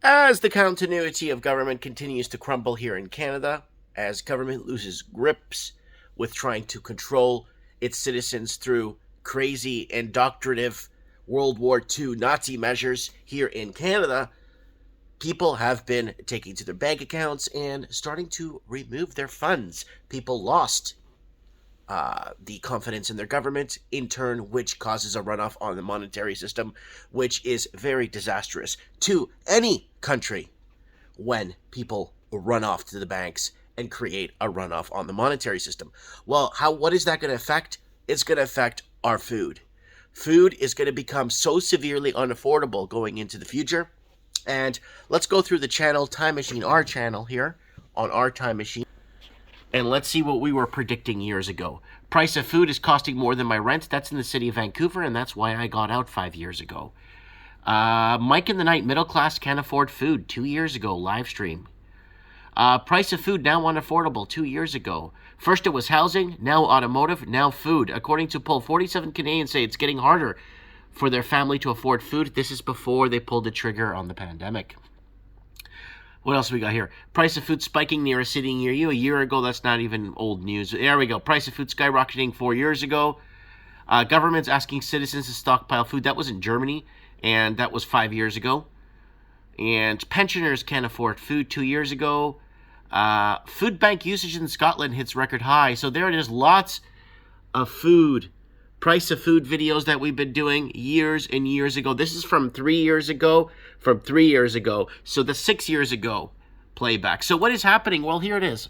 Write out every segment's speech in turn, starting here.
As the continuity of government continues to crumble here in Canada, as government loses grips with trying to control its citizens through crazy indoctrinative World War II Nazi measures here in Canada, people have been taking to their bank accounts and starting to remove their funds. People lost the confidence in their government, in turn, which causes a runoff on the monetary system, which is very disastrous to any country when people run off to the banks and create a runoff on the monetary system. Well, what is that going to affect? It's going to affect our food. Food is going to become so severely unaffordable going into the future. And let's go through the channel, Time Machine, our channel here on our Time Machine. And let's see what we were predicting years ago. Price of food is costing more than my rent. That's in the city of Vancouver, and that's why I got out 5 years ago. Mike in the Night, middle class can't afford food. 2 years ago, live stream. Price of food now unaffordable. 2 years ago. First it was housing, now automotive, now food. According to poll, 47 Canadians say it's getting harder for their family to afford food. This is before they pulled the trigger on the pandemic. What else we got here? Price of food spiking near a city near you. A year ago, that's not even old news. There we go. Price of food skyrocketing 4 years ago. Government's asking citizens to stockpile food. That was in Germany, and that was 5 years ago. And pensioners can't afford food 2 years ago. Food bank usage in Scotland hits record high. So there it is. Lots of food. Price of food videos that we've been doing years and years ago. This is from 3 years ago. From 3 years ago. So the 6 years ago playback. So what is happening? Well, here it is.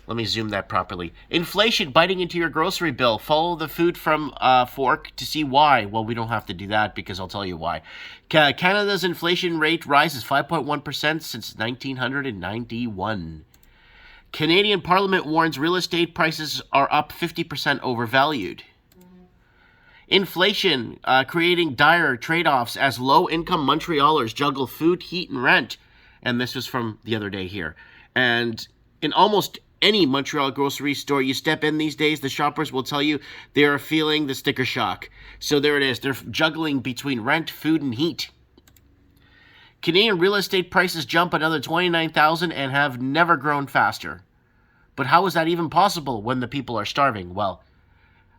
Let me zoom that properly. Inflation biting into your grocery bill. Follow the food from fork to see why. Well, we don't have to do that because I'll tell you why. Canada's inflation rate rises 5.1% since 1991. Canadian Parliament warns real estate prices are up 50% overvalued. Inflation creating dire trade-offs as low-income Montrealers juggle food, heat, and rent. And this was from the other day here. And in almost any Montreal grocery store you step in these days, the shoppers will tell you they are feeling the sticker shock. So there it is. They're juggling between rent, food, and heat. Canadian real estate prices jump another $29,000 and have never grown faster. But how is that even possible when the people are starving? Well,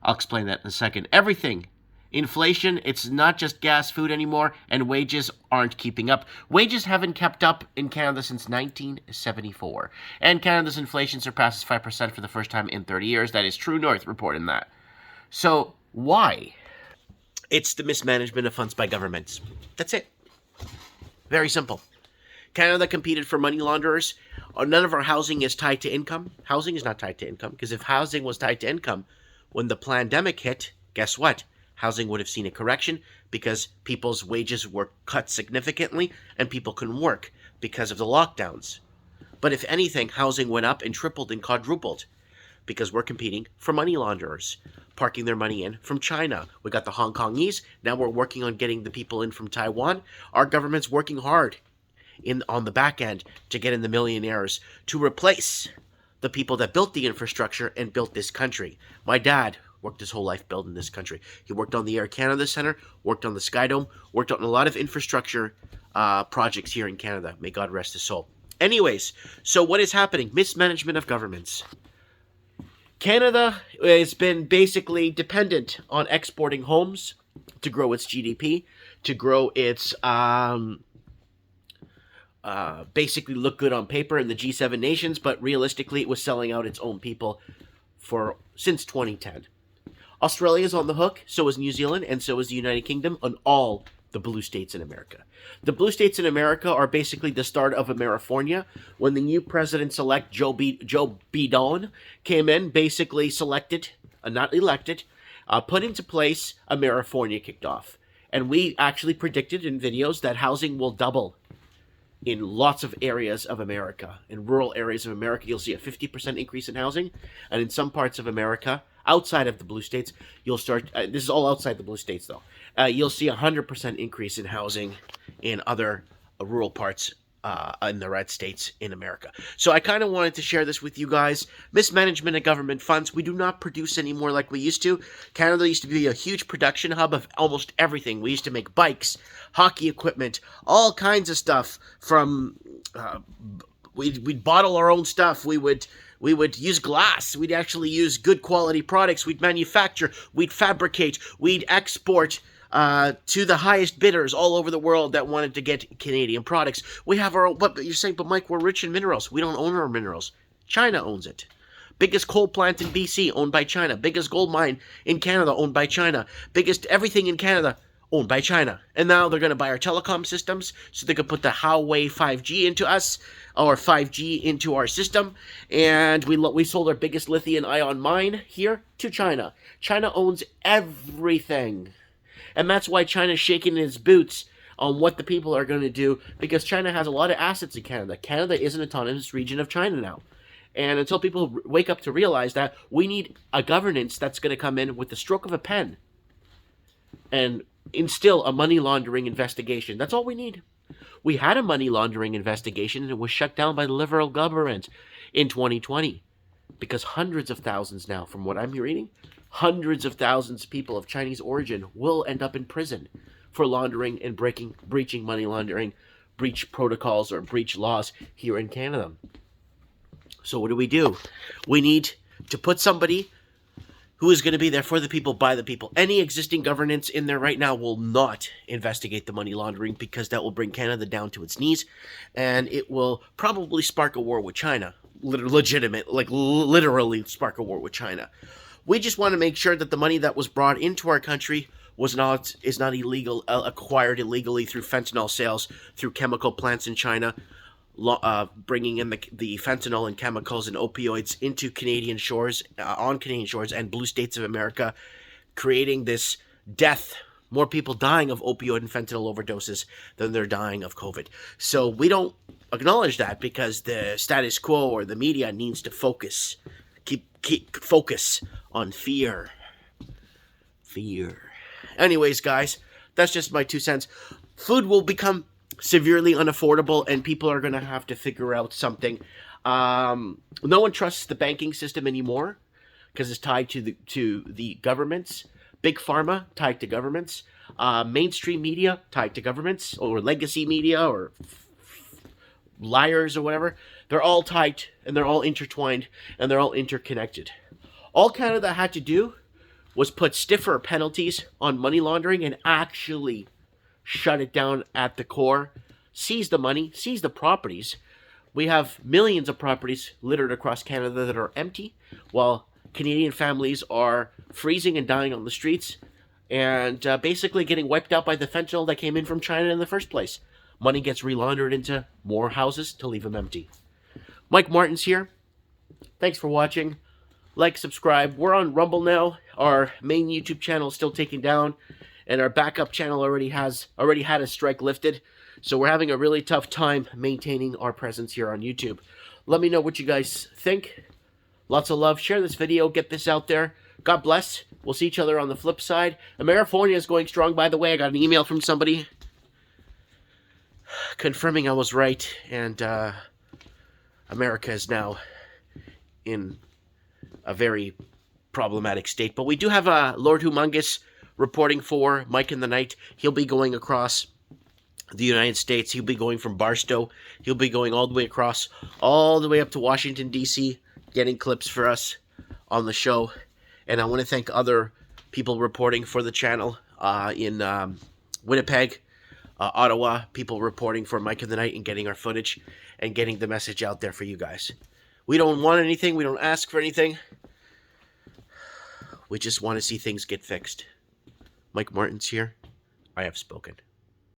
I'll explain that in a second. Everything. Inflation, it's not just gas, food anymore, and wages aren't keeping up. Wages haven't kept up in Canada since 1974. And Canada's inflation surpasses 5% for the first time in 30 years. That is True North reporting that. So, why? It's the mismanagement of funds by governments. That's it. Very simple. Canada competed for money launderers. None of our housing is tied to income. Housing is not tied to income, because if housing was tied to income, when the pandemic hit, guess what? Housing would have seen a correction because people's wages were cut significantly and people couldn't work because of the lockdowns. But if anything, housing went up and tripled and quadrupled because we're competing for money launderers, parking their money in from China. We got the Hong Kongese. Now we're working on getting the people in from Taiwan. Our government's working hard on the back end to get in the millionaires to replace the people that built the infrastructure and built this country. My dad worked his whole life building this country. He worked on the Air Canada Centre, worked on the Sky Dome, worked on a lot of infrastructure projects here in Canada. May God rest his soul. Anyways, so what is happening? Mismanagement of governments. Canada has been basically dependent on exporting homes to grow its GDP, to grow its basically look good on paper in the G7 nations, but realistically it was selling out its own people since 2010. Australia is on the hook, so is New Zealand, and so is the United Kingdom on all the blue states in America. The blue states in America are basically the start of Amerifornia. When the new president-elect Joe Biden came in, basically selected, not elected, put into place, Amerifornia kicked off. And we actually predicted in videos that housing will double in lots of areas of America. In rural areas of America, you'll see a 50% increase in housing. And in some parts of America, outside of the blue states, you'll start... this is all outside the blue states, though. You'll see a 100% increase in housing in other rural parts in the red states in America. So I kind of wanted to share this with you guys. Mismanagement of government funds. We do not produce anymore like we used to. Canada used to be a huge production hub of almost everything. We used to make bikes, hockey equipment, all kinds of stuff. From we'd bottle our own stuff. We would use glass. We'd actually use good quality products. We'd manufacture. We'd fabricate. We'd export to the highest bidders all over the world that wanted to get Canadian products. We have our own, but you're saying, but Mike, we're rich in minerals. We don't own our minerals. China owns it. Biggest coal plant in BC, owned by China. Biggest gold mine in Canada, owned by China. Biggest everything in Canada, owned by China. And now they're going to buy our telecom systems so they could put the Huawei 5G into us, or 5G into our system. And we sold our biggest lithium-ion mine here to China. China owns everything. And that's why China's shaking its boots on what the people are going to do, because China has a lot of assets in Canada. Canada is an autonomous region of China now. And until people wake up to realize that, we need a governance that's going to come in with the stroke of a pen and instill a money laundering investigation. That's all we need. We had a money laundering investigation, and it was shut down by the Liberal government in 2020. Because hundreds of thousands now, from what I'm reading, hundreds of thousands of people of Chinese origin will end up in prison for laundering and breaching money laundering, breach protocols, or breach laws here in Canada. So what do? We need to put somebody who is going to be there for the people, by the people. Any existing governance in there right now will not investigate the money laundering, because that will bring Canada down to its knees, and it will probably spark a war with China. Literally spark a war with China. We just want to make sure that the money that was brought into our country is not illegal, acquired illegally through fentanyl sales, through chemical plants in China, bringing in the fentanyl and chemicals and opioids into Canadian shores, on Canadian shores and blue states of America, creating this death. More people dying of opioid and fentanyl overdoses than they're dying of COVID. So we don't acknowledge that, because the status quo or the media needs to focus, keep focus on fear. Anyways, guys, that's just my 2 cents. Food will become severely unaffordable, and people are going to have to figure out something. No one trusts the banking system anymore, because it's tied to the governments. Big pharma tied to governments. Mainstream media tied to governments, or legacy media, or liars, or whatever. They're all tied, and they're all intertwined, and they're all interconnected. All Canada had to do was put stiffer penalties on money laundering and actually shut it down at the core. Seize the money, seize the properties. We have millions of properties littered across Canada that are empty, while Canadian families are freezing and dying on the streets, and basically getting wiped out by the fentanyl that came in from China in the first place. Money gets relaundered into more houses to leave them empty. Mike Martins here. Thanks for watching. Like, subscribe. We're on Rumble now. Our main YouTube channel is still taken down, and our backup channel already had a strike lifted. So we're having a really tough time maintaining our presence here on YouTube. Let me know what you guys think. Lots of love. Share this video. Get this out there. God bless. We'll see each other on the flip side. Amerifornia is going strong, by the way. I got an email from somebody confirming I was right, and America is now in a very problematic state. But we do have Lord Humongous reporting for Mike in the Night. He'll be going across the United States. He'll be going from Barstow. He'll be going all the way across, all the way up to Washington, D.C., getting clips for us on the show. And I want to thank other people reporting for the channel in Winnipeg, Ottawa, people reporting for Mike in the Night and getting our footage and getting the message out there for you guys. We don't want anything. We don't ask for anything. We just want to see things get fixed. Mike Martins here. I have spoken.